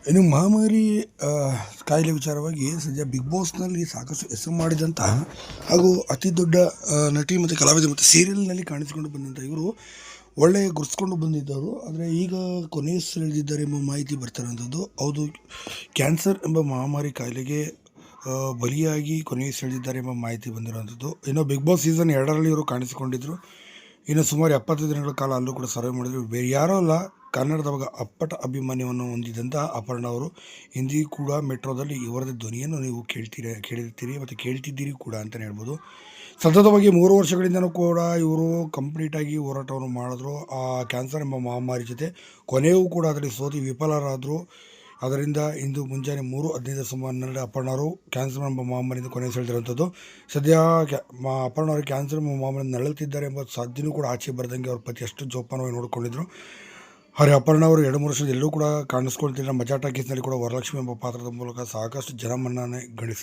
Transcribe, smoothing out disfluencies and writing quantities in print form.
ಇನ್ನು ಮಹಾಮಾರಿ ಆ, ಕಾಯಿಲೆ ವಿಚಾರವಾಗಿ ಸದ್ಯ ಬಿಗ್ ಬಾಸ್ನಲ್ಲಿ ಸಾಕಷ್ಟು ಹೆಸರು ಮಾಡಿದಂತಹ ಹಾಗೂ ಅತಿ ದೊಡ್ಡ ನಟಿ ಮತ್ತು ಕಲಾವಿದೆ ಮತ್ತು ಸೀರಿಯಲ್ನಲ್ಲಿ ಕಾಣಿಸಿಕೊಂಡು ಬಂದಂಥ ಇವರು ಒಳ್ಳೆಯ ಗುರ್ಸ್ಕೊಂಡು ಬಂದಿದ್ದರು. ಆದರೆ ಈಗ ಕೊನೆಯುಸಿರೆಳೆದಿದ್ದಾರೆ ಎಂಬ ಮಾಹಿತಿ ಬರ್ತಿರೋಂಥದ್ದು ಹೌದು. ಕ್ಯಾನ್ಸರ್ ಎಂಬ ಮಹಾಮಾರಿ ಕಾಯಿಲೆಗೆ ಬಲಿಯಾಗಿ ಕೊನೆಯುಸಿರೆಳೆದಿದ್ದಾರೆ ಎಂಬ ಮಾಹಿತಿ ಬಂದಿರುವಂಥದ್ದು. ಇನ್ನು ಬಿಗ್ ಬಾಸ್ ಸೀಸನ್ 2ರಲ್ಲಿ ಇವರು ಕಾಣಿಸಿಕೊಂಡಿದ್ದರು. ಇನ್ನು ಸುಮಾರು 70 ದಿನಗಳ ಕಾಲ ಅಲ್ಲೂ ಕೂಡ ಸರ್ವೆ ಮಾಡಿದ್ರು. ಬೇರೆ ಯಾರೋ ಅಲ್ಲ, ಕನ್ನಡದ ಅಪ್ಪಟ ಅಭಿಮಾನ್ಯವನ್ನು ಹೊಂದಿದಂಥ ಅಪರ್ಣ ಅವರು. ಇಂದಿಗೂ ಕೂಡ ಮೆಟ್ರೋದಲ್ಲಿ ಇವರದೇ ಧ್ವನಿಯನ್ನು ನೀವು ಕೇಳಿರ್ತೀರಿ ಮತ್ತು ಕೇಳ್ತಿದ್ದೀರಿ ಕೂಡ ಅಂತಲೇ ಹೇಳ್ಬೋದು. ಸತತವಾಗಿ 3 ವರ್ಷಗಳಿಂದಲೂ ಕೂಡ ಇವರು ಕಂಪ್ಲೀಟಾಗಿ ಹೋರಾಟವನ್ನು ಮಾಡಿದ್ರು ಆ ಕ್ಯಾನ್ಸರ್ ಎಂಬ ಮಹಾಮಾರಿ ಜೊತೆ. ಕೊನೆಯೂ ಕೂಡ ಅದರಲ್ಲಿ ಸೋತಿ ವಿಫಲರಾದರು. ಅದರಿಂದ ಇಂದು ಮುಂಜಾನೆ 3:15 ಸುಮಾರಿನಲ್ಲಿ ಅಪರ್ಣ ಅವರು ಕ್ಯಾನ್ಸರ್ ಎಂಬ ಮಹಾಮಾರಿಯಿಂದ ಕೊನೆಯುಸಿರೆಳೆದಿರುವಂಥದ್ದು. ಸದ್ಯ ಅಪರ್ಣ ಅವರು ಕ್ಯಾನ್ಸರ್ ಎಂಬ ಮಹಾಮಾರಿಯಿಂದ ನರಳುತ್ತಿದ್ದಾರೆ ಎಂಬ ಸಾಧ್ಯನೂ ಕೂಡ ಆಚೆ ಬರ್ದಂಗೆ ಅವ್ರ ಪತಿ ಅಷ್ಟು ಜೋಪಾನವಾಗಿ ನೋಡಿಕೊಂಡಿದ್ರು. ಆದರೆ ಅಪರ್ಣ ಅವರು 2-3 ವರ್ಷದ ಎಲ್ಲೂ ಕೂಡ ಕಾಣಿಸ್ಕೊಳ್ತಿಲ್ಲ. ಮಜಾ ಟಾಕೀಸ್ನಲ್ಲಿ ಕೂಡ ವರಲಕ್ಷ್ಮಿ ಎಂಬ ಪಾತ್ರದ ಮೂಲಕ ಸಾಕಷ್ಟು ಜನಮನ್ನಣೆ ಗಳಿಸಿ